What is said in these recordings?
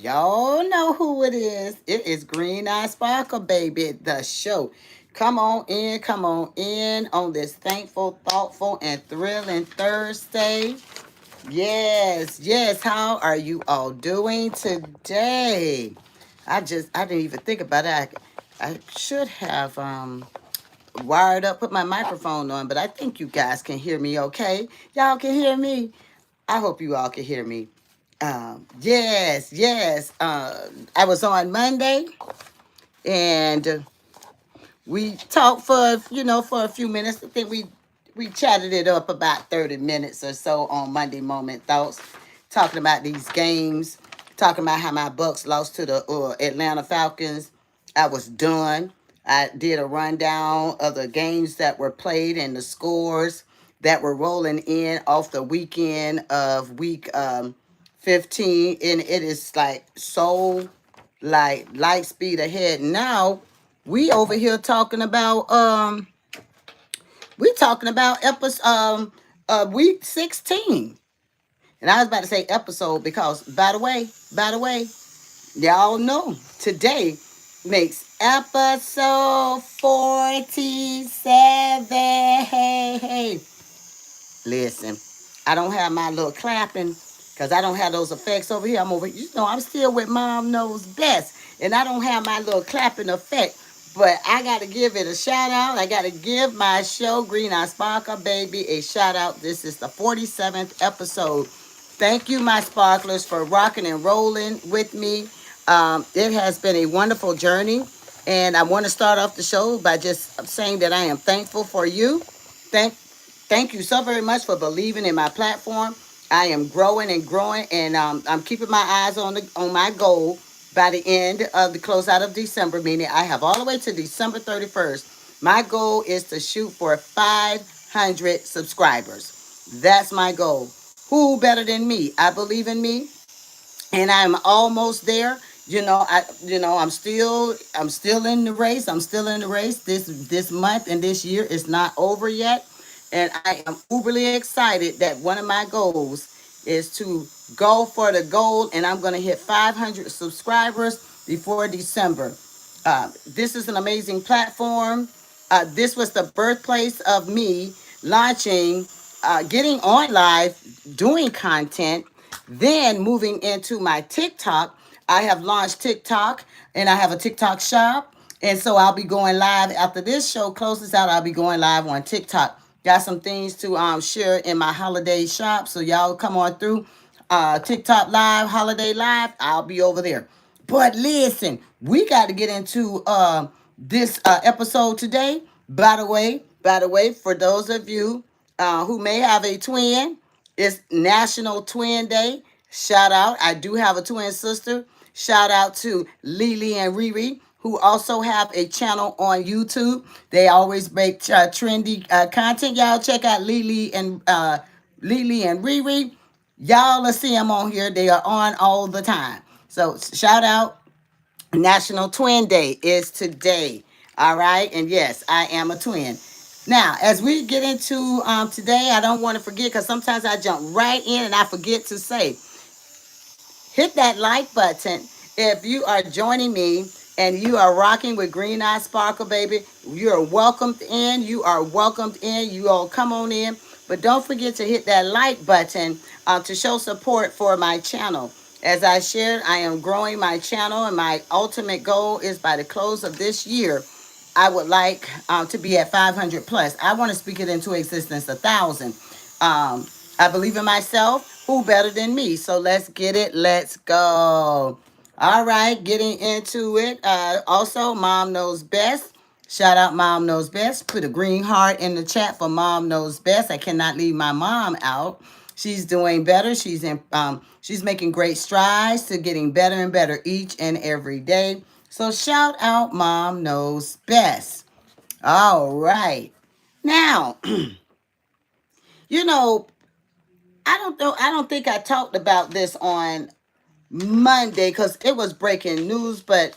Y'all know who it is. It is Green Eye Sparkle, baby, the show. Come on in on this thankful, thoughtful, and thrilling Thursday. Yes, yes. How are you all doing today? I didn't even think about it. I should have wired up, put my microphone on, but I think you guys can hear me okay. Y'all can hear me. I hope you all can hear me. Yes, yes. I was on Monday and we talked for a few minutes. I think we chatted it up about 30 minutes or so on Monday Moment Thoughts, talking about these games, talking about how my Bucks lost to the Atlanta Falcons. I was done. I did a rundown of the games that were played and the scores that were rolling in off the weekend of week 15, and it is like so like light speed ahead. Now we over here talking about we talking about episode week 16. And I was about to say episode because by the way, y'all know today makes episode 47. Hey, hey. Listen, I don't have my little clapping because I don't have those effects over here. I'm still with Mom Knows Best. And I don't have my little clapping effect. But I got to give it a shout out. I got to give my show, Green Eye Sparkle Baby, a shout out. This is the 47th episode. Thank you, my sparklers, for rocking and rolling with me. It has been a wonderful journey. And I want to start off the show by just saying that I am thankful for you. Thank you so very much for believing in my platform. I am growing and growing, and I'm keeping my eyes on my goal by the end of the closeout of December, meaning I have all the way to December 31st. My goal is to shoot for 500 subscribers. That's my goal. Who better than me? I believe in me, and I'm almost there. I'm still in the race. I'm still in the race. This month and this year is not over yet, and I am uberly excited that one of my goals is to go for the gold, and I'm going to hit 500 subscribers before December. This is an amazing platform. This was the birthplace of me launching, getting on live, doing content, then moving into my TikTok. I have launched TikTok and I have a TikTok shop. And so I'll be going live after this show closes out. I'll be going live on TikTok. Got some things to share in my holiday shop. So y'all come on through TikTok live, holiday live. I'll be over there. But listen, we got to get into this episode today. By the way, for those of you who may have a twin, it's National Twin Day. Shout out. I do have a twin sister. Shout out to Lily and Riri, who also have a channel on YouTube. They always make trendy content. Y'all check out Lily and Riri. Y'all will see them on here. They are on all the time. So shout out. National Twin Day is today. All right. And yes, I am a twin. Now, as we get into today, I don't want to forget because sometimes I jump right in and I forget to say, hit that like button if you are joining me and you are rocking with Green Eye Sparkle, baby. You are welcomed in. You are welcomed in. You all come on in. But don't forget to hit that like button to show support for my channel. As I shared, I am growing my channel, and my ultimate goal is by the close of this year, I would like to be at 500 plus. I want to speak it into existence, 1,000. I believe in myself. Who better than me? So let's get it. Let's go. All right, getting into it. Also, Mom Knows Best. Shout out Mom Knows Best. Put a green heart in the chat for Mom Knows Best. I cannot leave my mom out. She's doing better. She's making great strides to getting better and better each and every day. So shout out Mom Knows Best. All right. Now, you know, I don't think I talked about this on Monday because it was breaking news, but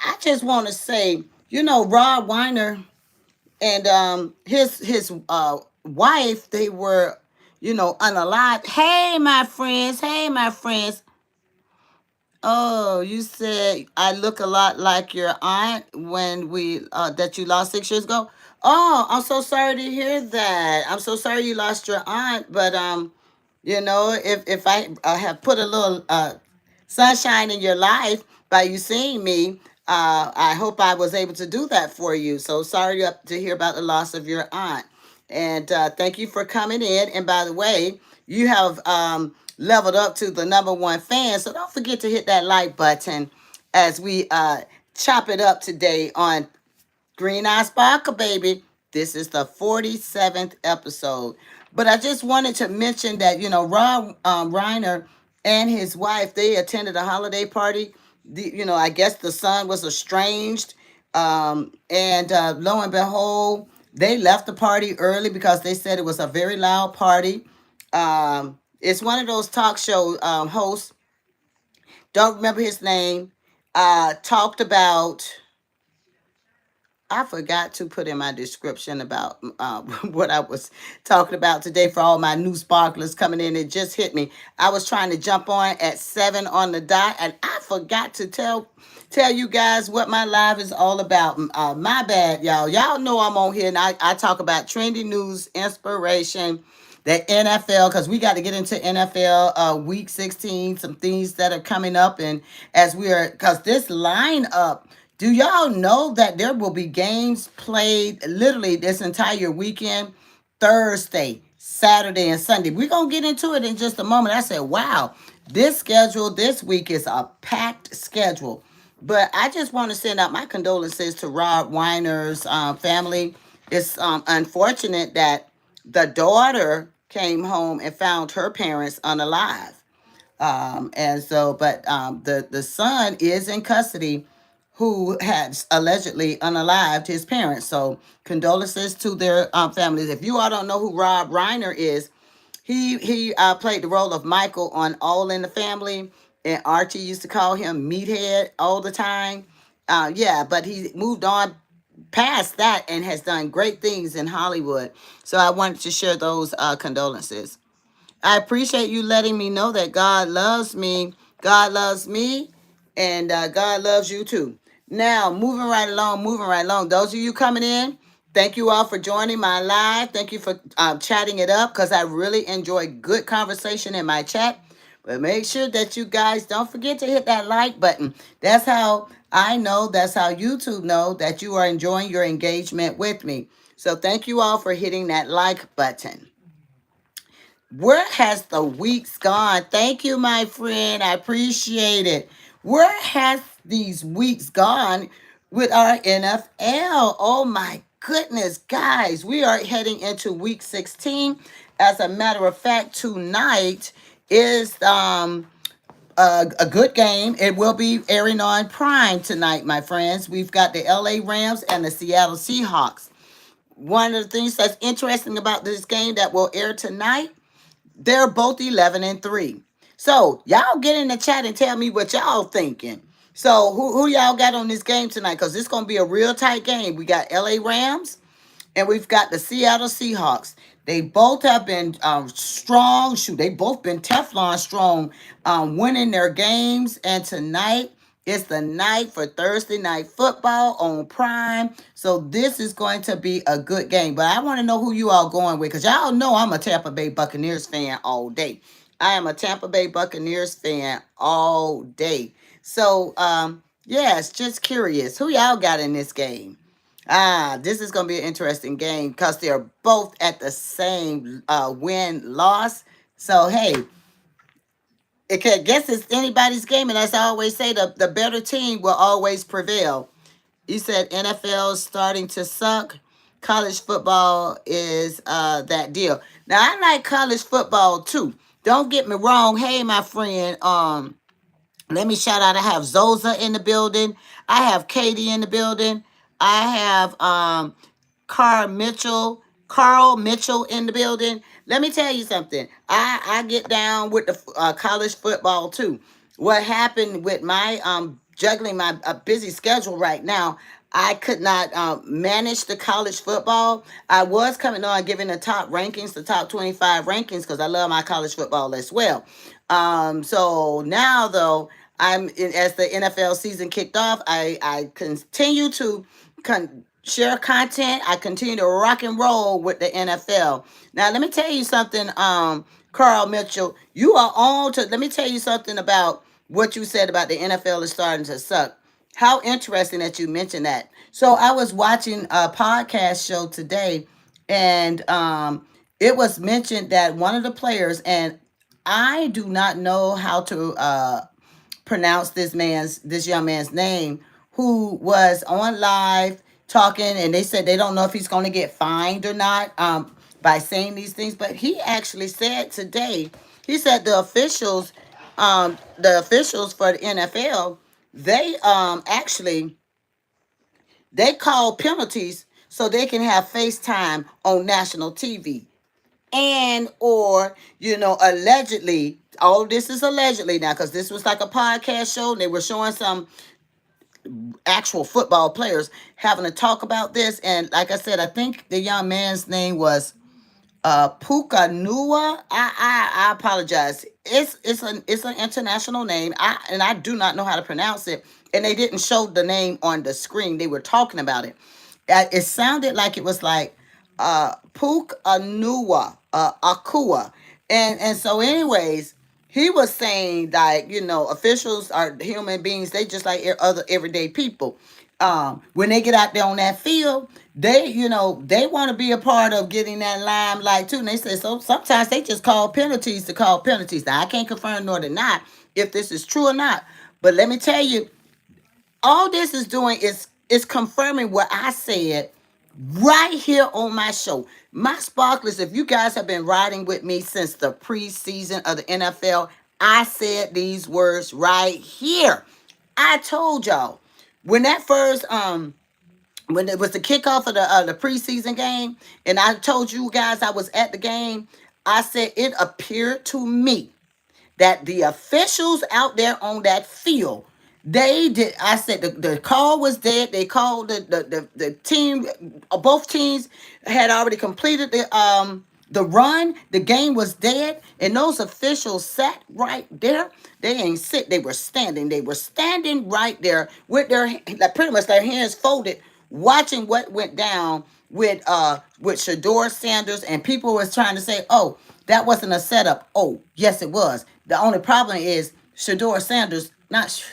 I just want to say, Rob Weiner and his wife, they were, unalived. Hey, my friends. Hey, my friends. Oh, you said I look a lot like your aunt when we that you lost 6 years ago. Oh, I'm so sorry to hear that. I'm so sorry you lost your aunt, but if I have put a little sunshine in your life by you seeing me, I hope I was able to do that for you. So sorry to hear about the loss of your aunt. And thank you for coming in. And by the way, you have leveled up to the number one fan. So don't forget to hit that like button as we chop it up today on Green Eye Sparkle, baby. This is the 47th episode. But I just wanted to mention that, Rob Reiner and his wife, they attended a holiday party. I guess the son was estranged. And lo and behold, they left the party early because they said it was a very loud party. It's one of those talk show hosts, don't remember his name, talked about, I forgot to put in my description about what I was talking about today for all my new sparklers coming in. It just hit me. I was trying to jump on at 7 on the dot, and I forgot to tell you guys what my live is all about. My bad, y'all. Y'all know I'm on here, and I talk about trendy news, inspiration, the NFL, because we got to get into NFL week 16, some things that are coming up. And as we are, because this lineup, do y'all know that there will be games played literally this entire weekend? Thursday, Saturday, and Sunday. We're going to get into it in just a moment. I said, wow, this schedule this week is a packed schedule. But I just want to send out my condolences to Rob Weiner's family. It's unfortunate that the daughter came home and found her parents unalive. And so, but the son is in custody, who had allegedly unalived his parents. So condolences to their families. If you all don't know who Rob Reiner is, he played the role of Michael on All in the Family, and Archie used to call him Meathead all the time. Yeah, but he moved on past that and has done great things in Hollywood. So I wanted to share those condolences. I appreciate you letting me know that God loves me. God loves me, and God loves you too. Now, moving right along, moving right along. Those of you coming in, thank you all for joining my live. Thank you for chatting it up because I really enjoy good conversation in my chat. But make sure that you guys don't forget to hit that like button. That's how I know, that's how YouTube know that you are enjoying your engagement with me. So thank you all for hitting that like button. Where has the weeks gone? Thank you, my friend. I appreciate it. Where has these weeks gone with our NFL? Oh my goodness, guys. We are heading into week 16. As a matter of fact, tonight is a good game. It will be airing on Prime tonight, my friends. We've got the LA Rams and the Seattle Seahawks. One of the things that's interesting about this game that will air tonight, they're both 11-3. So y'all get in the chat and tell me what y'all thinking. So who y'all got on this game tonight? Because it's going to be a real tight game. We got LA Rams and we've got the Seattle Seahawks. They both have been strong. Shoot, they both been Teflon strong, winning their games. And tonight is the night for Thursday night football on Prime. So this is going to be a good game. But I want to know who you all going with, because y'all know I'm a Tampa Bay Buccaneers fan all day. I am a Tampa Bay Buccaneers fan all day. So, yes, just curious. Who y'all got in this game? This is going to be an interesting game because they're both at the same win-loss. So, hey, it can guess it's anybody's game. And as I always say, the better team will always prevail. You said NFL is starting to suck. College football is that deal. Now, I like college football, too. Don't get me wrong. Hey, my friend, let me shout out. I have Zoza in the building. I have Katie in the building. I have Carl Mitchell in the building. Let me tell you something. I get down with the college football too. What happened with my juggling my busy schedule right now, I could not manage the college football. I was coming on giving the top rankings, the top 25 rankings, because I love my college football as well. So now though, as the NFL season kicked off, I continue to share content. I continue to rock and roll with the NFL. Now, let me tell you something, Carl Mitchell. You are on to. Let me tell you something about what you said about the NFL is starting to suck. How interesting that you mentioned that. So I was watching a podcast show today, and it was mentioned that one of the players, and I do not know how to pronounce this young man's name, who was on live talking, and they said they don't know if he's going to get fined or not by saying these things. But he actually said today, he said the officials for the NFL, they actually they call penalties so they can have FaceTime on national TV, and or allegedly, all this is allegedly now, because this was like a podcast show and they were showing some actual football players having to talk about this. And like I said, I think the young man's name was Pukanua. I apologize. It's an international name. I do not know how to pronounce it. And they didn't show the name on the screen. They were talking about it. It sounded like it was like Pukanua, Akua. And so anyways, he was saying, like, officials are human beings. They just like other everyday people. When they get out there on that field, they want to be a part of getting that limelight too. And they say so sometimes they just call penalties to call penalties. Now I can't confirm nor deny if this is true or not. But let me tell you, all this is doing is confirming what I said right here on my show. My sparklers, if you guys have been riding with me since the preseason of the NFL, I said these words right here. I told y'all when that first when it was the kickoff of the preseason game, and I told you guys I was at the game, I said it appeared to me that the officials out there on that field, they did. I said the call was dead. They called the team. Both teams had already completed the run. The game was dead, and those officials sat right there. They ain't sit. They were standing. They were standing right there with their like pretty much their hands folded, watching what went down with Shador Sanders. And people was trying to say, "Oh, that wasn't a setup." Oh, yes, it was. The only problem is Shador Sanders not.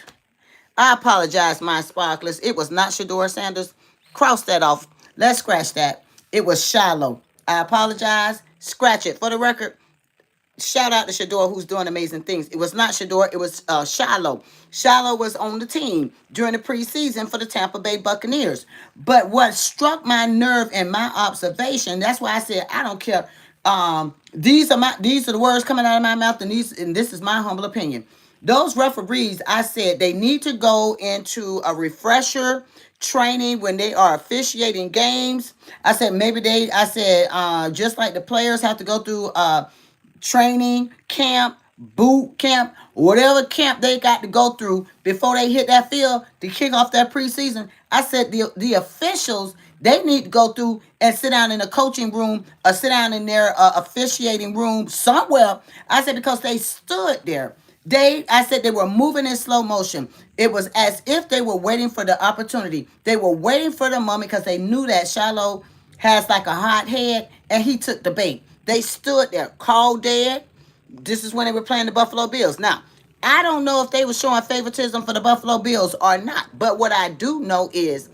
I apologize, my sparklers. It was not Shador Sanders. Cross that off. Let's scratch that. It was Shiloh. I apologize. Scratch it. For the record, shout out to Shador, who's doing amazing things. It was not Shador. It was Shiloh. Shiloh was on the team during the preseason for the Tampa Bay Buccaneers. But what struck my nerve and my observation, that's why I said I don't care. These are the words coming out of my mouth, and this is my humble opinion. Those referees, I said, they need to go into a refresher training when they are officiating games. I said just like the players have to go through training camp, boot camp, whatever camp they got to go through before they hit that field to kick off that preseason. I said the officials, they need to go through and sit down in a coaching room or sit down in their officiating room somewhere. I said because they stood there. I said they were moving in slow motion. It was as if they were waiting for the opportunity. They were waiting for the moment because they knew that Shiloh has like a hot head and he took the bait. They stood there, called dead. This is when they were playing the Buffalo Bills. Now, I don't know if they were showing favoritism for the Buffalo Bills or not. But what I do know is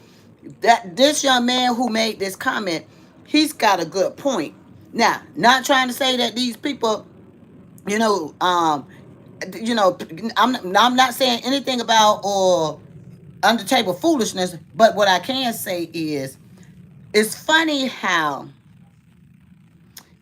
that this young man who made this comment, he's got a good point. Now, not trying to say that these people, you know, I'm not saying anything about or under table foolishness, but what I can say is it's funny how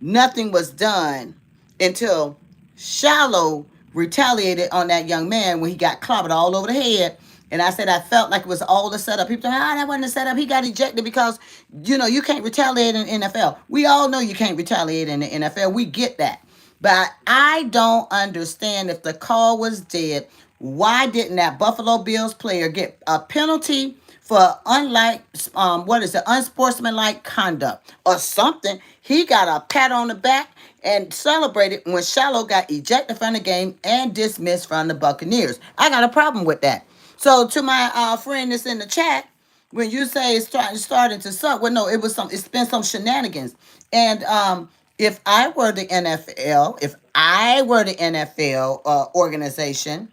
nothing was done until Shiloh retaliated on that young man when he got clobbered all over the head. And I said I felt like it was all the setup. People say, that wasn't a setup. He got ejected because, you can't retaliate in the NFL. We all know you can't retaliate in the NFL. We get that. But I don't understand, if the call was dead, why didn't that Buffalo Bills player get a penalty for what is it, unsportsmanlike conduct or something. He got a pat on the back and celebrated when Shallow got ejected from the game and dismissed from the Buccaneers. I got a problem with that. So to my friend that's in the chat, when you say it's starting to suck, well, no, it's been some shenanigans. And if I were the NFL, if I were the NFL organization,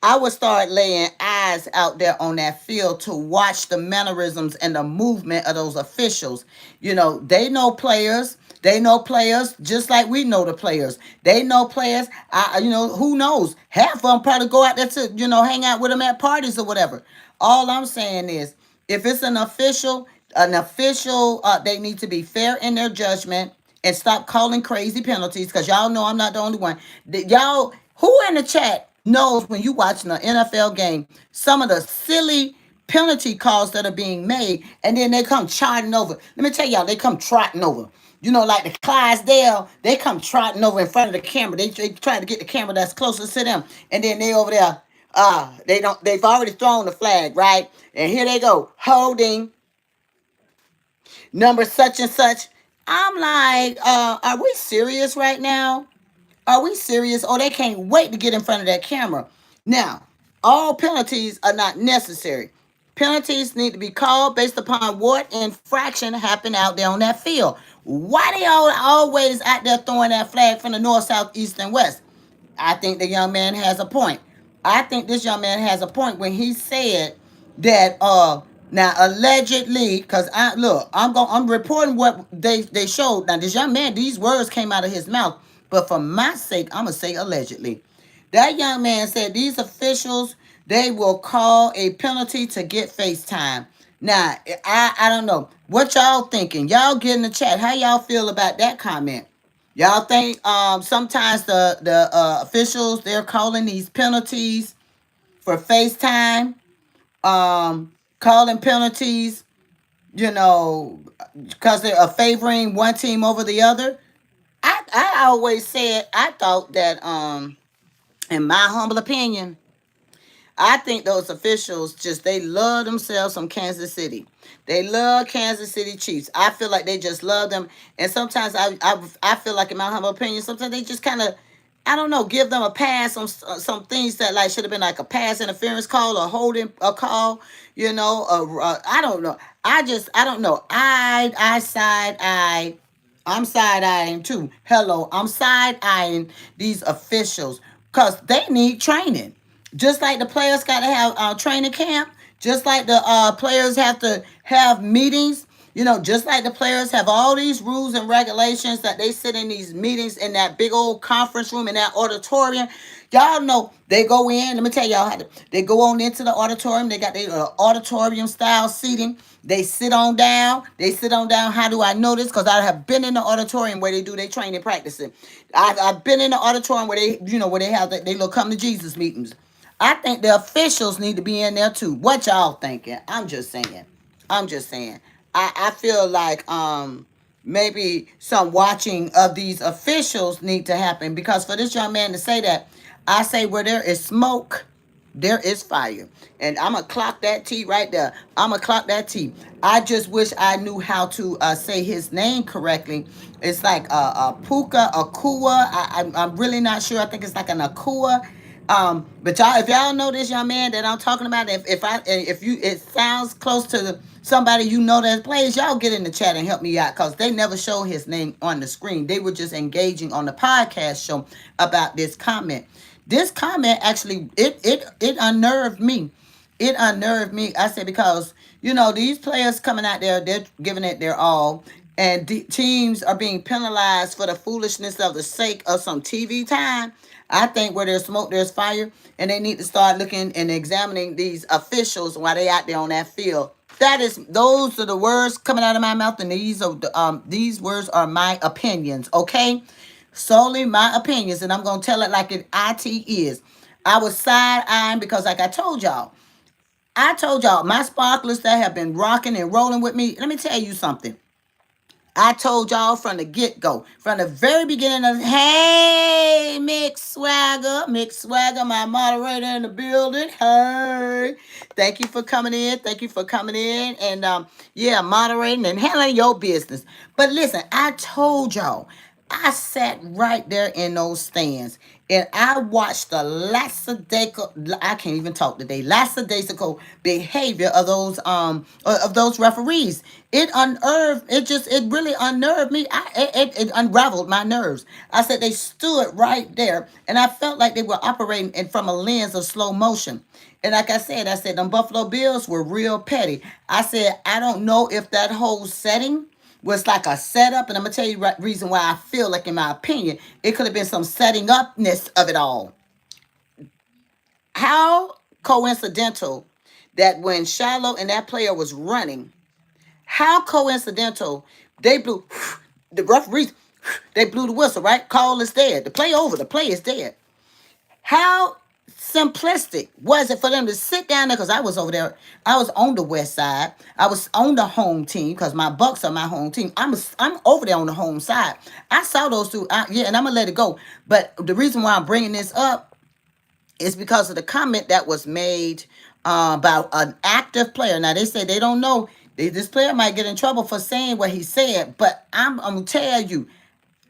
I would start laying eyes out there on that field to watch the mannerisms and the movement of those officials. They know players. They know players just like we know the players. They know players. Who knows? Half of them probably go out there to, hang out with them at parties or whatever. All I'm saying is, if it's an official, they need to be fair in their judgment and stop calling crazy penalties, because y'all know I'm not the only one. Y'all, who in the chat knows when you watching an NFL game, some of the silly penalty calls that are being made, and then they come trotting over. Let me tell y'all, they come trotting over. Like the Clydesdale, they come trotting over in front of the camera. They try to get the camera that's closest to them, and then they over there. They've already thrown the flag, right? And here they go, holding number such and such. I'm like, are we serious right now? Are we serious? Oh, they can't wait to get in front of that camera. Now, all penalties are not necessary. Penalties need to be called based upon what infraction happened out there on that field. Why they all always out there throwing that flag from the north, south, east, and west? I think the young man has a point. I think this young man has a point when he said that now allegedly, because I'm reporting what they showed. Now this young man, these words came out of his mouth, but for my sake, I'm gonna say allegedly. That young man said these officials, they will call a penalty to get FaceTime. Now, I don't know what y'all thinking. Y'all get in the chat. How y'all feel about that comment? Y'all think sometimes the officials, they're calling these penalties for FaceTime, calling penalties, because they're favoring one team over the other? I always said, I thought that in my humble opinion, I think those officials they love themselves from Kansas City. They love Kansas City Chiefs. I feel like they just love them. And sometimes I feel like, in my humble opinion, sometimes they just kind of, I don't know, give them a pass on some things that like should have been like a pass interference call or holding a call, I don't know. I don't know. I'm side eyeing too. Hello, I'm side eyeing these officials because they need training. Just like the players got to have training camp, just like the players have to have meetings, just like the players have all these rules and regulations that they sit in these meetings in that big old conference room in that auditorium. Y'all know they go in. Let me tell y'all how they go on into the auditorium. They got their auditorium style seating. They sit on down. They sit on down. How do I know this? Because I have been in the auditorium where they do their training practicing. I've been in the auditorium where they have they little come to Jesus meetings. I think the officials need to be in there too. What y'all thinking? I'm just saying. I'm just saying. I feel like maybe some watching of these officials need to happen, because for this young man to say that, I say where there is smoke, there is fire. And I'm going to clock that T right there. I'm going to clock that T. I just wish I knew how to say his name correctly. It's like Puka Akua. I'm really not sure. I think it's like an Akua. But y'all, if y'all know this young man that I'm talking about, if you it sounds close to somebody that plays, y'all get in the chat and help me out, because they never show his name on the screen. They were just engaging on the podcast show about this comment. This comment actually it unnerved me. It unnerved me. I said, because these players coming out there, they're giving it their all, and teams are being penalized for the foolishness of the sake of some TV time. I think where there's smoke, there's fire, and they need to start looking and examining these officials while they out there on that field. Those are the words coming out of my mouth, and these words are my opinions. Okay, solely my opinions, and I'm gonna tell it like it is. I was side eyeing because, like I told y'all, my sparklers that have been rocking and rolling with me. Let me tell you something. I told y'all from the get-go, from the very beginning of, hey, Mick Swagger, my moderator in the building. Hey, thank you for coming in. Thank you for coming in and yeah, moderating and handling your business. But listen, I told y'all, I sat right there in those stands and I watched the lackadaisical, I can't even talk today, lackadaisical behavior of those referees. It really unnerved me. It unraveled my nerves. I said they stood right there and I felt like they were operating from a lens of slow motion. And like I said, them Buffalo Bills were real petty. I said, I don't know if that whole setting was like a setup, and I'm gonna tell you reason why I feel like, in my opinion, it could have been some setting upness of it all. How coincidental that when Shiloh and that player was running, how coincidental they blew the referees, they blew the whistle, right? Call is dead. The play over. The play is dead. How simplistic was it for them to sit down there? Because I was over there. I was on the west side. I was on the home team because my Bucks are my home team. I'm over there on the home side. I saw those two. Yeah, and I'm gonna let it go. But the reason why I'm bringing this up is because of the comment that was made about an active player. Now they say they don't know. This player might get in trouble for saying what he said, but I'm gonna tell you,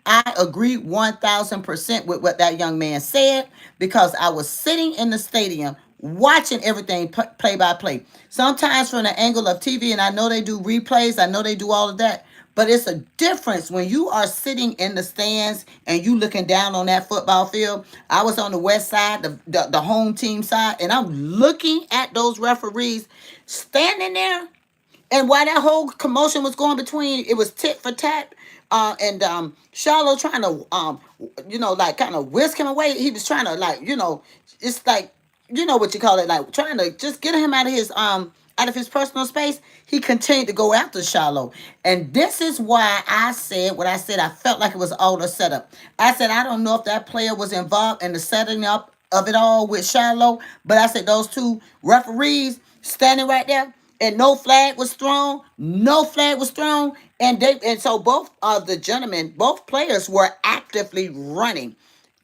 I agree 1000% with what that young man said because I was sitting in the stadium watching everything play by play. Sometimes from the angle of TV, and I know they do replays, I know they do all of that, but it's a difference when you are sitting in the stands and you looking down on that football field. I was on the west side, the home team side, and I'm looking at those referees standing there, and while that whole commotion was going between, it was tit for tat, and Charlotte trying to like kind of whisk him away. He was trying to, like, it's like, what you call it, like trying to just get him out of his personal space. He continued to go after Charlotte. And this is why I said what I said. I felt like it was all a setup. I said I don't know if that player was involved in the setting up of it all with Charlotte, but I said those two referees standing right there, and no flag was thrown. No flag was thrown, and so both of the gentlemen, both players, were actively running.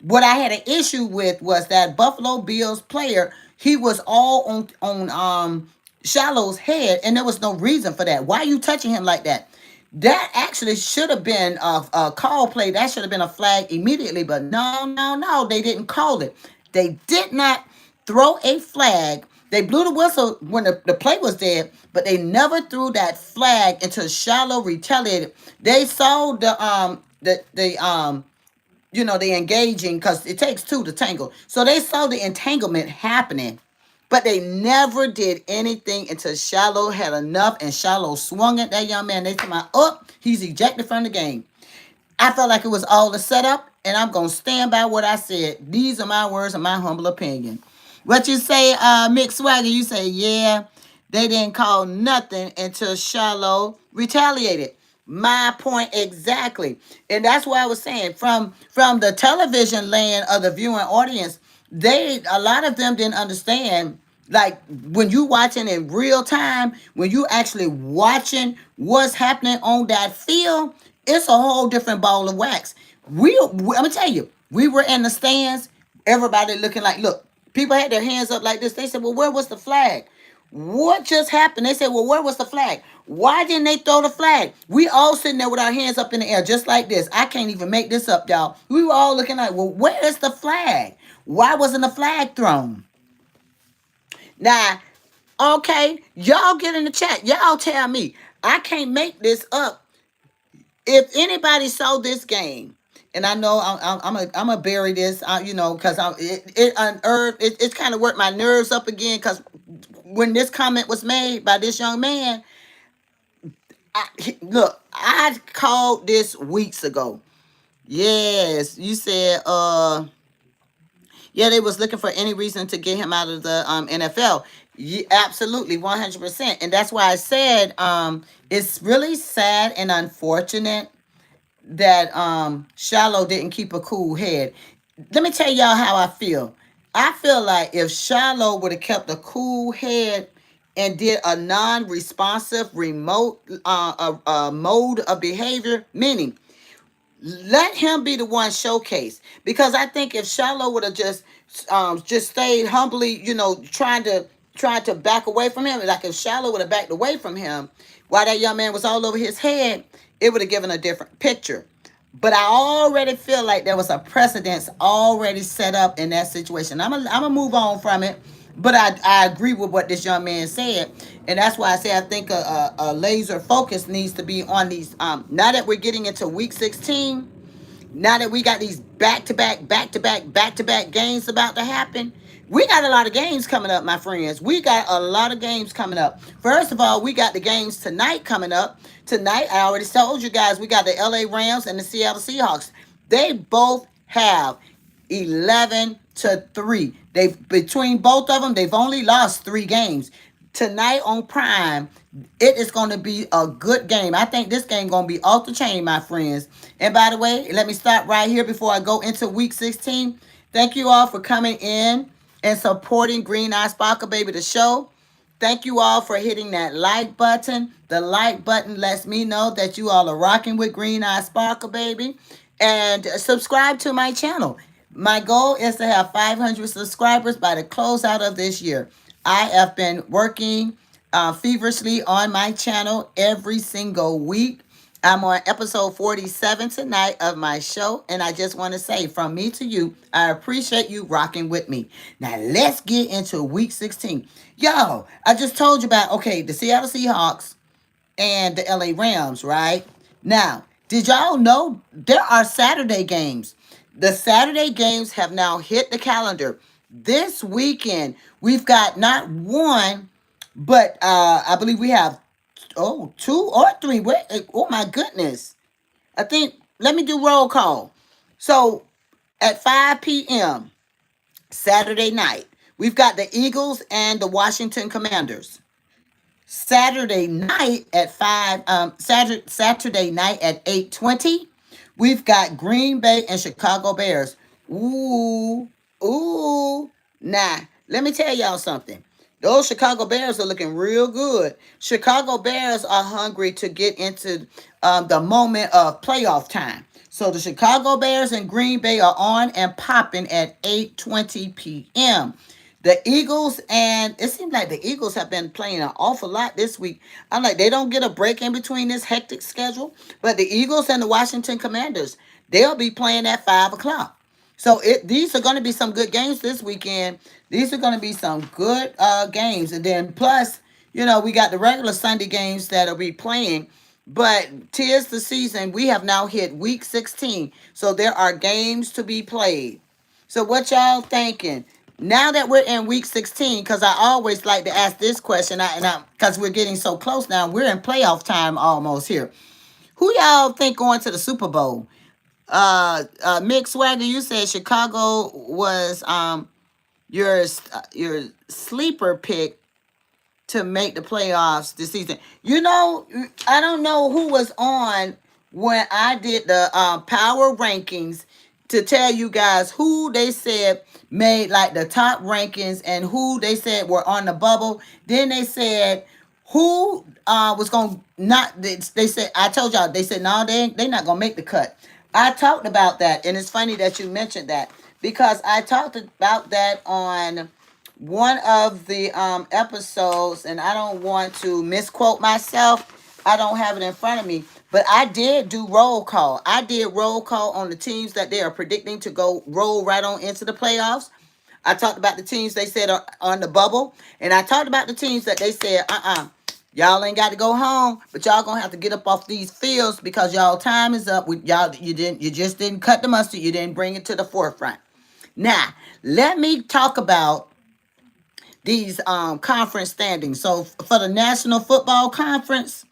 What I had an issue with was that Buffalo Bills player. He was all on Shallow's head, and there was no reason for that. Why are you touching him like that? That actually should have been a call play. That should have been a flag immediately, but no, no, no. They didn't call it. They did not throw a flag. They blew the whistle when the play was dead, but they never threw that flag until Shallow retaliated. They saw the engaging, because it takes two to tangle. So they saw the entanglement happening, but they never did anything until Shallow had enough, and Shallow swung at that young man. They told me, oh, he's ejected from the game. I felt like it was all a setup, and I'm going to stand by what I said. These are my words and my humble opinion. What you say, Mick Swagger? You say, yeah, they didn't call nothing until Charlo retaliated. My point exactly. And that's why I was saying, from the television land of the viewing audience, a lot of them didn't understand, like, when you watching in real time, when you actually watching what's happening on that field, it's a whole different ball of wax. I'm gonna tell you, we were in the stands, everybody looking like, look, people had their hands up like this. They said, well, where was the flag? What just happened? They said, well, where was the flag? Why didn't they throw the flag? We all sitting there with our hands up in the air, just like this. I can't even make this up, y'all. We were all looking like, well, where is the flag? Why wasn't the flag thrown? Now, okay, y'all get in the chat. Y'all tell me. I can't make this up. If anybody saw this game, and I know I'm gonna bury this, because it unearthed, it's kind of worked my nerves up again, because when this comment was made by this young man, look, I called this weeks ago. Yes, you said, yeah, they was looking for any reason to get him out of the NFL. Yeah, absolutely, 100%. And that's why I said, it's really sad and unfortunate that Shallow didn't keep a cool head. Let me tell y'all how I feel. I feel like if Shallow would have kept a cool head and did a non-responsive remote mode of behavior, meaning let him be the one showcase. Because I think if Shiloh would have just stayed humbly, trying to back away from him, like if Shiloh would have backed away from him while that young man was all over his head, it would have given a different picture. But I already feel like there was a precedence already set up in that situation. I'm gonna move on from it, but I agree with what this young man said, and that's why I say I think a laser focus needs to be on these. Now that we're getting into week 16, now that we got these back to back games about to happen, we got a lot of games coming up, my friends. We got a lot of games coming up. First of all, we got the games tonight coming up. Tonight, I already told you guys, we got the LA Rams and the Seattle Seahawks. They both have 11-3. They've between both of them, they've only lost 3 games. Tonight on Prime, it is going to be a good game. I think this game going to be off the chain, my friends. And by the way, let me stop right here before I go into week 16. Thank you all for coming in and supporting Green Eye Sparkle Baby, the show. Thank you all for hitting that like button. The like button lets me know that you all are rocking with Green Eye Sparkle Baby. And subscribe to my channel. My goal is to have 500 subscribers by the closeout of this year. I have been working feverishly on my channel every single week. I'm on episode 47 tonight of my show, and I just want to say from me to you, I appreciate you rocking with me. Now, let's get into week 16. Yo, I just told you about, okay, the Seattle Seahawks and the LA Rams, right? Now, did y'all know there are Saturday games? The Saturday games have now hit the calendar. This weekend, we've got not one, but I believe we have 2 or 3. Wait, oh my goodness. I think, let me do roll call. So at 5 p.m. Saturday night, we've got the Eagles and the Washington Commanders. Saturday night at 5, Saturday night at 8:20, we've got Green Bay and Chicago Bears. Ooh, ooh. Nah, let me tell y'all something. Those Chicago Bears are looking real good. Chicago Bears are hungry to get into the moment of playoff time. So the Chicago Bears and Green Bay are on and popping at 8:20 p.m. The Eagles, and it seems like the Eagles have been playing an awful lot this week. I'm like, they don't get a break in between this hectic schedule. But the Eagles and the Washington Commanders, they'll be playing at 5 o'clock. So these are going to be some good games this weekend. These are going to be some good games. And then plus, we got the regular Sunday games that'll be playing. But tis the season. We have now hit week 16. So there are games to be played. So what y'all thinking? Now that we're in week 16, because I always like to ask this question, because we're getting so close now, we're in playoff time almost here. Who y'all think going to the Super Bowl? Mick Swagger, you said Chicago was your sleeper pick to make the playoffs this season. I don't know who was on when I did the power rankings to tell you guys who they said made like the top rankings and who they said were on the bubble. Then they said who was going to not, they said, I told y'all, they said, no, they not going to make the cut. I talked about that, and it's funny that you mentioned that because I talked about that on one of the episodes, and I don't want to misquote myself. I don't have it in front of me, but I did do roll call. I did roll call on the teams that they are predicting to go roll right on into the playoffs. I talked about the teams they said are on the bubble, and I talked about the teams that they said, y'all ain't got to go home, but y'all gonna have to get up off these fields because y'all time is up. With y'all, you just didn't cut the mustard. You didn't bring it to the forefront. Now, let me talk about these conference standings. So for the National Football Conference,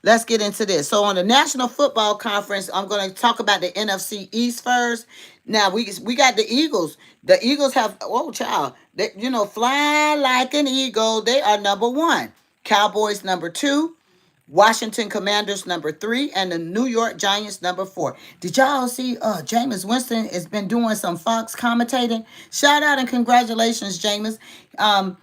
let's get into this. So on the National Football Conference, I'm going to talk about the NFC East first. Now we got the Eagles. The Eagles have child, fly like an eagle. They are number 1. Cowboys number 2. Washington Commanders number 3, and the New York Giants number 4. Did y'all see Jameis Winston has been doing some Fox commentating? Shout out and congratulations, Jameis.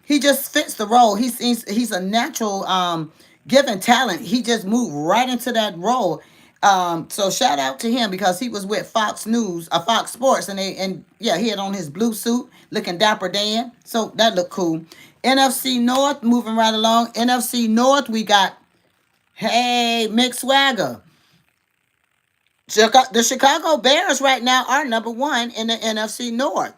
He just fits the role. He's a natural given talent. He just moved right into that role. So shout out to him because he was with Fox News, Fox Sports, and yeah, he had on his blue suit, looking dapper Dan. So that looked cool. NFC North, moving right along. NFC North, we got Mick Swagger. The Chicago Bears right now are number one in the NFC North.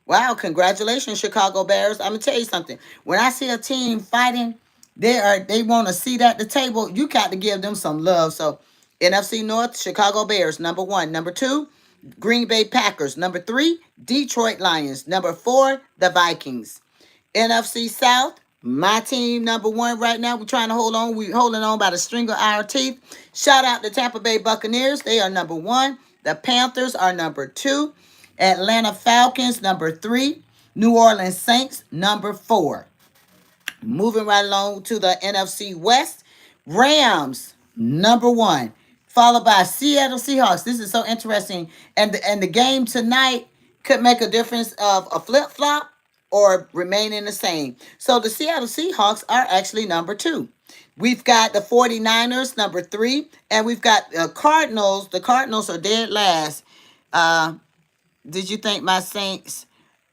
Wow, congratulations, Chicago Bears. I'm gonna tell you something. When I see a team fighting, they want to sit at the table. You got to give them some love. So NFC North, Chicago Bears, number one. Number two, Green Bay Packers. Number three, Detroit Lions. Number four, the Vikings. NFC South, my team number one right now. We're trying to hold on. We're holding on by the string of our teeth. Shout out to Tampa Bay Buccaneers. They are number one. The Panthers are number two. Atlanta Falcons, number three. New Orleans Saints, number four. Moving right along to the NFC West, Rams, number one, followed by Seattle Seahawks. This is so interesting. And the game tonight could make a difference of a flip flop or remaining the same. So the Seattle Seahawks are actually number two. We've got the 49ers, number three, and we've got the Cardinals. The Cardinals are dead last. Uh, did you thank my Saints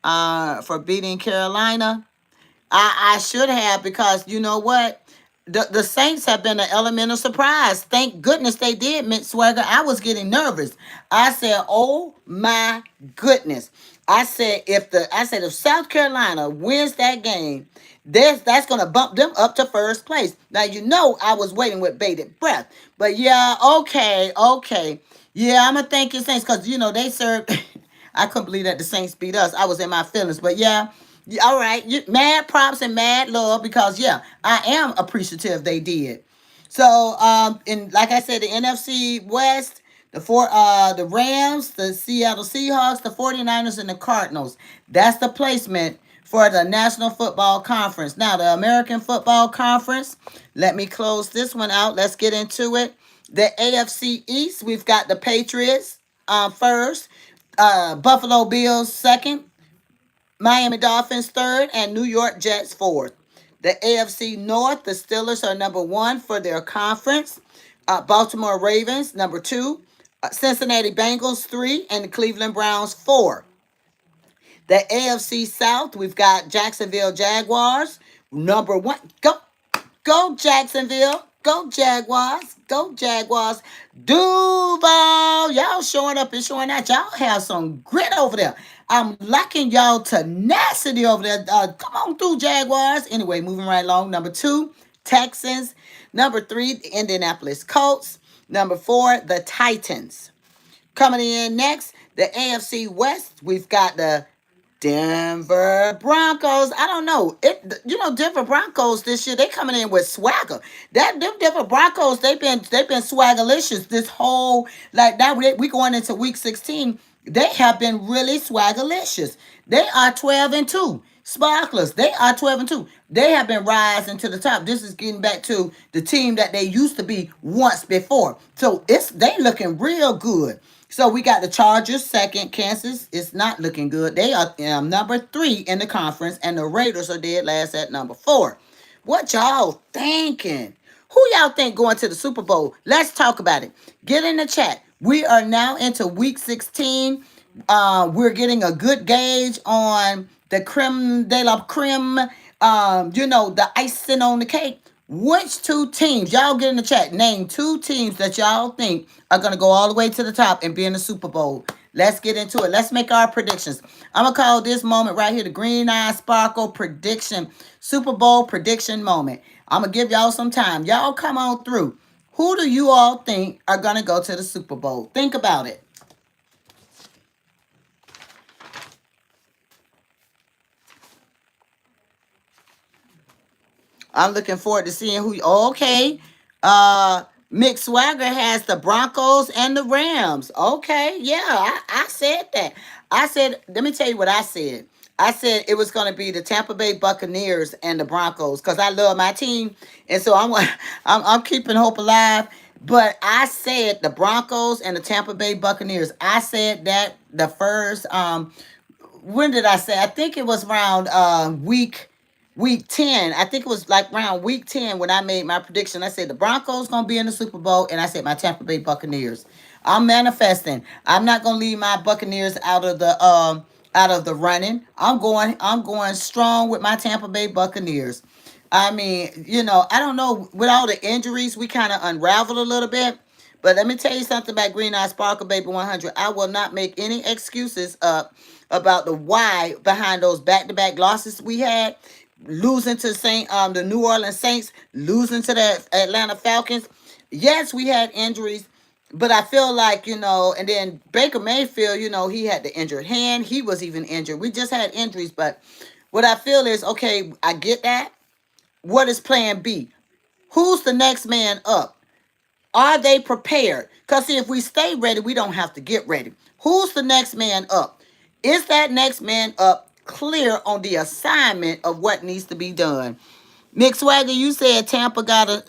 for beating Carolina? I should have because you know what? The Saints have been an elemental surprise. Thank goodness they did, Mick Swagger. I was getting nervous. I said, "Oh my goodness!" I said if South Carolina wins that game, that's gonna bump them up to first place. Now you know I was waiting with bated breath, but yeah, okay, yeah, I'm gonna thank your Saints because you know they served. I couldn't believe that the Saints beat us. I was in my feelings, but yeah. Yeah, all right, mad props and mad love because yeah, I am appreciative they did. So and like I said, the NFC West, the Rams, the Seattle Seahawks, the 49ers, and the Cardinals. That's the placement for the National Football Conference. Now the American Football Conference. Let me close this one out. Let's get into it. The AFC East, we've got the Patriots first, Buffalo Bills second, Miami Dolphins third, and New York Jets fourth. The AFC North, the Steelers are number one for their conference. Baltimore Ravens number two. Cincinnati Bengals three, and the Cleveland Browns four. The AFC South, we've got Jacksonville Jaguars number one. Go Jacksonville. Go Jaguars. Go Jaguars. Duval. Y'all showing up and showing out. Y'all have some grit over there. I'm liking y'all tenacity over there. Come on through, Jaguars. Anyway, moving right along. Number two, Texans. Number three, the Indianapolis Colts. Number four, the Titans. Coming in next, the AFC West. We've got the Denver Broncos. I don't know. Denver Broncos this year, they coming in with swagger. Them Denver Broncos, they've been swaggerlicious this whole like now we going into week 16. They have been really swaggerlicious. They are 12-2. Sparklers, they are 12-2. They have been rising to the top. This is getting back to the team that they used to be once before. So they looking real good. So we got the Chargers second. Kansas is not looking good. They are number three in the conference, and the Raiders are dead last at number four. What y'all thinking? Who y'all think going to the Super Bowl? Let's talk about it. Get in the chat. We are now into week 16. We're getting a good gauge on the creme de la creme, the icing on the cake. Which two teams, y'all get in the chat, name two teams that y'all think are going to go all the way to the top and be in the Super Bowl. Let's get into it. Let's make our predictions. I'm going to call this moment right here the Green Eye Sparkle prediction, Super Bowl prediction moment. I'm going to give y'all some time. Y'all come on through. Who do you all think are going to go to the Super Bowl? Think about it. I'm looking forward to seeing who. Okay. Mick Swagger has the Broncos and the Rams. Okay. Yeah, I said that. I said, let me tell you what I said. I said it was going to be the Tampa Bay Buccaneers and the Broncos because I love my team, and so I'm keeping hope alive. But I said the Broncos and the Tampa Bay Buccaneers. I said that the first when did I say? I think it was around week 10. I think it was like around week 10 when I made my prediction. I said the Broncos gonna be in the Super Bowl, and I said my Tampa Bay Buccaneers. I'm manifesting. I'm not gonna leave my Buccaneers out of the running. I'm going strong with my Tampa Bay Buccaneers. I mean, I don't know. With all the injuries, we kind of unraveled a little bit. But let me tell you something about Green Eye Sparkle Baby 100. I will not make any excuses up about the why behind those back-to-back losses we had. Losing to the New Orleans Saints, losing to the Atlanta Falcons. Yes, we had injuries, but I feel like, and then Baker Mayfield, he had the injured hand. He was even injured. We just had injuries, but what I feel is, okay, I get that. What is plan B? Who's the next man up? Are they prepared? Because see, if we stay ready, we don't have to get ready. Who's the next man up? Is that next man up clear on the assignment of what needs to be done? Mick Swagger, you said Tampa gotta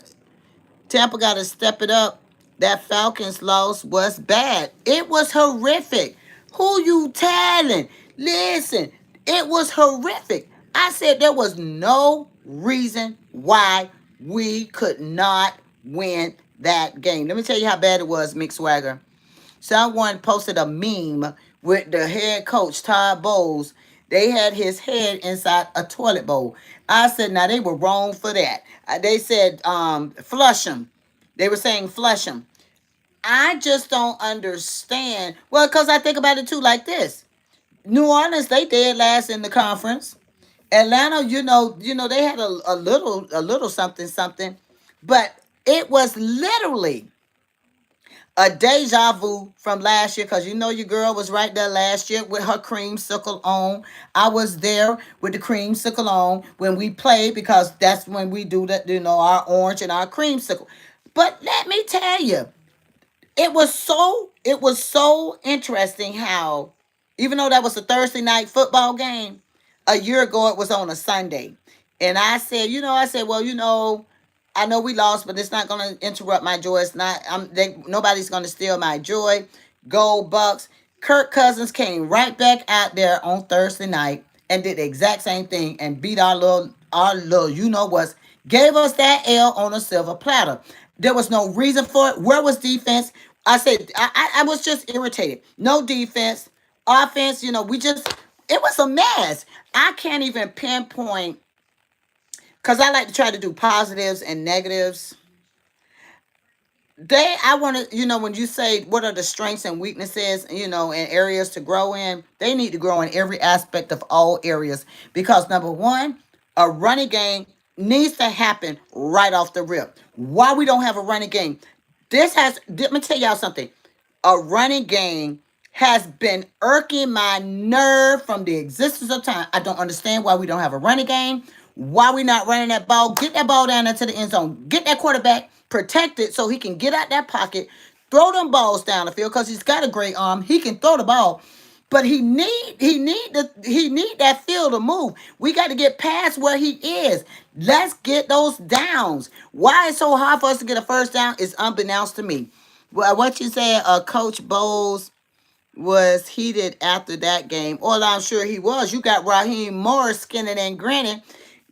step it up. That Falcons loss was bad. It was horrific. Who you telling? Listen, it was horrific. I said there was no reason why we could not win that game. Let me tell you how bad it was, Mick Swagger. Someone posted a meme with the head coach, Todd Bowles. They had his head inside a toilet bowl. I said, now they were wrong for that. They said, flush him. They were saying flush him. I just don't understand. Well, because I think about it too like this. New Orleans, they dead last in the conference. Atlanta, they had a little something, something. But it was literally a deja vu from last year because your girl was right there last year with her creamsicle on. I was there with the creamsicle on when we played because that's when we do that, our orange and our creamsicle. But let me tell you, it was so interesting how, even though that was a Thursday night football game, a year ago it was on a Sunday. And I said, well, I know we lost, but it's not going to interrupt my joy. It's not. Nobody's going to steal my joy. Go Bucks. Kirk Cousins came right back out there on Thursday night and did the exact same thing and beat our little what's, gave us that L on a silver platter. There was no reason for it. Where was defense? I said I was just irritated. No defense, offense. It was a mess. I can't even pinpoint because I like to try to do positives and negatives. I want to, when you say what are the strengths and weaknesses, and areas to grow in, they need to grow in every aspect of all areas because number one, a running game needs to happen right off the rip. Why we don't have a running game? Let me tell y'all something. A running game has been irking my nerve from the existence of time. I don't understand why we don't have a running game. Why we not running that ball? Get that ball down into the end zone. Get that quarterback protected so he can get out that pocket, throw them balls down the field because he's got a great arm. He can throw the ball. But he need that field to move. We got to get past where he is. Let's get those downs. Why it's so hard for us to get a first down is unbeknownst to me. Well, what you said, Coach Bowles was heated after that game. Well, I'm sure he was. You got Raheem Morris skinning and grinning.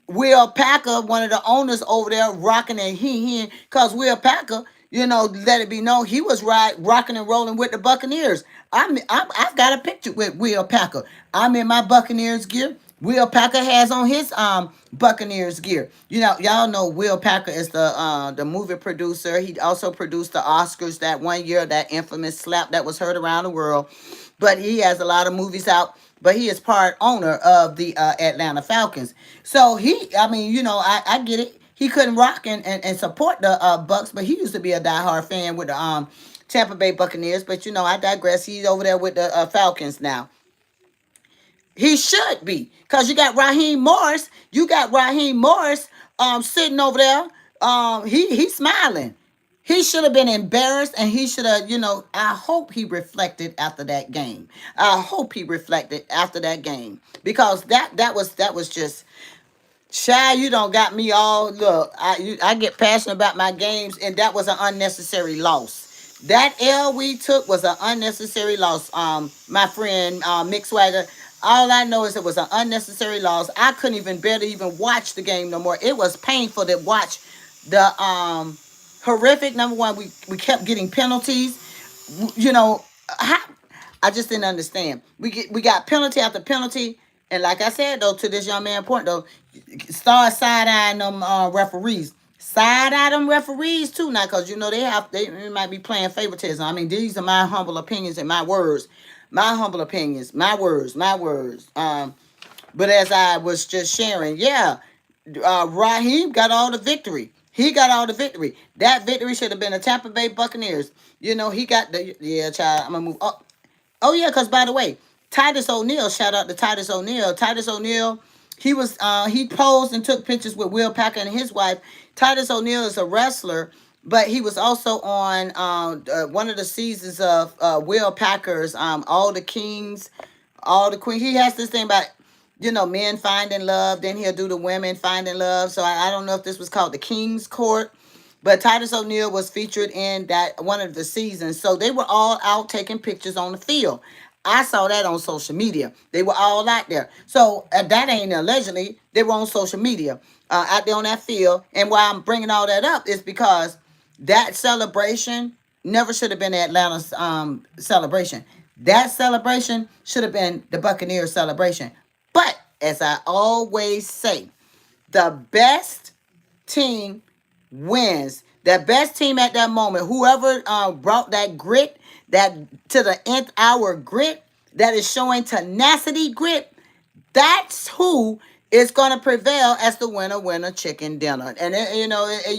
Will Packer, one of the owners over there, rocking and he because Will Packer, let it be known he was rocking and rolling with the Buccaneers. I've got a picture with Will Packer. I'm in my Buccaneers gear. Will Packer has on his Buccaneers gear. Y'all know Will Packer is the movie producer. He also produced the Oscars that one year, that infamous slap that was heard around the world. But he has a lot of movies out. But he is part owner of the Atlanta Falcons. So I get it. He couldn't rock and support the Bucks, but he used to be a diehard fan with the Tampa Bay Buccaneers. But I digress. He's over there with the Falcons now. He should be, because you got Raheem Morris. You got Raheem Morris sitting over there. He's smiling. He should have been embarrassed, and he should have, I hope he reflected after that game. I hope he reflected after that game, because that was just shy. You don't got me all look. I get passionate about my games, and that was an unnecessary loss. That L we took was an unnecessary loss. My friend Mick Swagger. All I know is it was an unnecessary loss. I couldn't even bear to even watch the game no more. It was painful to watch the horrific. Number one, we kept getting penalties. You know, how, I just didn't understand. We got penalty after penalty, and like I said though, to this young man point though, start side eyeing them referees. Side eye them referees too now, cause they might be playing favoritism. I mean, these are my humble opinions and my words, my humble opinions, my words, my words. But as I was just sharing, yeah, Raheem got all the victory. He got all the victory. That victory should have been the Tampa Bay Buccaneers. He got the yeah, child. I'm gonna move up. Oh yeah, because by the way, Titus O'Neil, shout out to Titus O'Neil. Titus O'Neil, he posed and took pictures with Will Packer and his wife. Titus O'Neil is a wrestler, but he was also on one of the seasons of Will Packer's All the Kings, All the Queens. He has this thing about men finding love. Then he'll do the women finding love. So I don't know if this was called the King's Court, but Titus O'Neil was featured in that one of the seasons. So they were all out taking pictures on the field. I saw that on social media. They were all out there. So that ain't allegedly. They were on social media out there on that field. And why I'm bringing all that up is because that celebration never should have been the Atlanta's celebration. That celebration should have been the Buccaneers celebration. But as I always say, the best team wins. The best team at that moment, whoever brought that grit, that to the nth hour grit, that is showing tenacity grit, that's who is going to prevail as the winner chicken dinner. And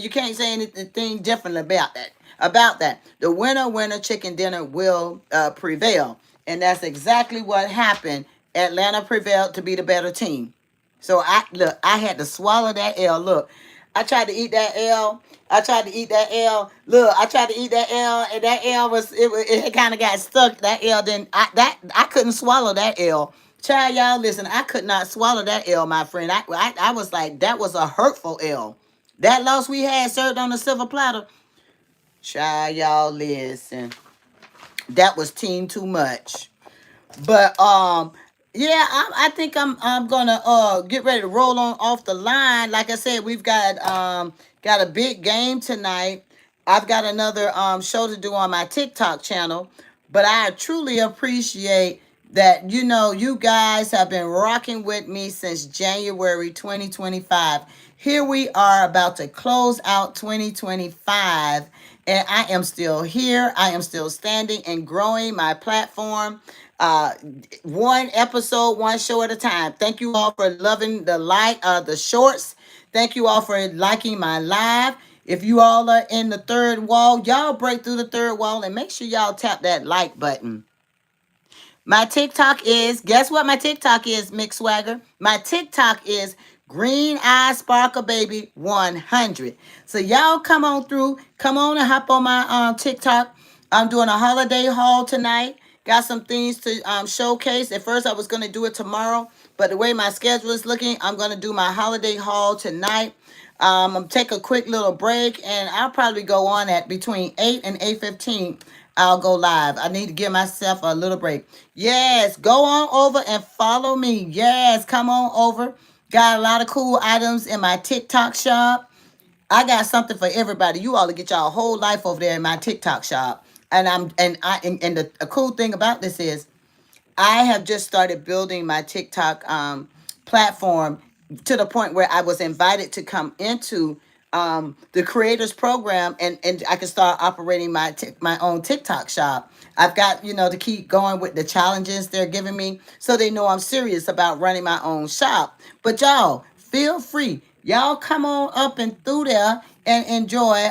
you can't say anything different about that. The winner chicken dinner will prevail, and that's exactly what happened. Atlanta prevailed to be the better team. So I had to swallow that L. Look, I tried to eat that L. I tried to eat that L. Look, I tried to eat that L, and that L it kind of got stuck. That L didn't. I couldn't swallow that L. Child, y'all listen. I could not swallow that L, my friend. I was like, that was a hurtful L. That loss we had served on a silver platter. Child, y'all listen. That was team too much. But yeah, I think I'm gonna get ready to roll on off the line. Like I said, we've got a big game tonight. I've got another show to do on my TikTok channel. But I truly appreciate that you guys have been rocking with me since January 2025. Here we are about to close out 2025, and I am still here. I am still standing and growing my platform, uh one episode, one show at a time. Thank you all for loving the shorts. Thank you all for liking my live. If you all are in the third wall, y'all break through the third wall and make sure y'all tap that like button. My TikTok is, guess what my TikTok is, Mick Swagger? My TikTok is Green Eye Sparkle Baby 100. So y'all come on through. Come on and hop on my TikTok. I'm doing a holiday haul tonight. Got some things to showcase. At first I was going to do it tomorrow, but the way my schedule is looking, I'm going to do my holiday haul tonight. I'm gonna take a quick little break, and I'll probably go on at between 8 and 8:15. I'll go live. I need to give myself a little break. Yes, go on over and follow me. Yes, come on over. Got a lot of cool items in my TikTok shop. I got something for everybody. You all to get y'all whole life over there in my TikTok shop. And the a cool thing about this is I have just started building my TikTok platform to the point where I was invited to come into the creators program, and I can start operating my own TikTok shop. I've got to keep going with the challenges they're giving me, so they know I'm serious about running my own shop. But y'all, feel free. Y'all come on up and through there and enjoy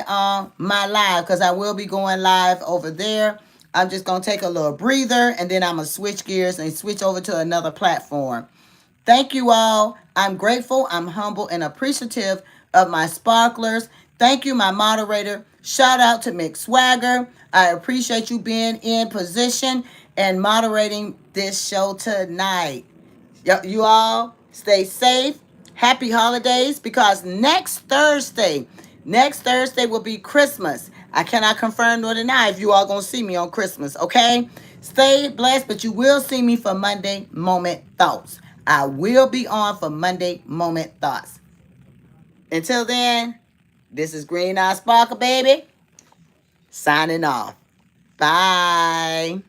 my live, because I will be going live over there. I'm just going to take a little breather, and then I'm going to switch gears and switch over to another platform. Thank you all. I'm grateful, I'm humble, and appreciative of my sparklers. Thank you, my moderator. Shout out to Mick Swagger. I appreciate you being in position and moderating this show tonight. You all stay safe. Happy holidays, because next Thursday will be Christmas. I cannot confirm nor deny if you all gonna see me on Christmas, okay? Stay blessed, but you will see me for Monday Moment Thoughts. I will be on for Monday Moment Thoughts. Until then, this is Green Eye Sparkle, baby, signing off. Bye.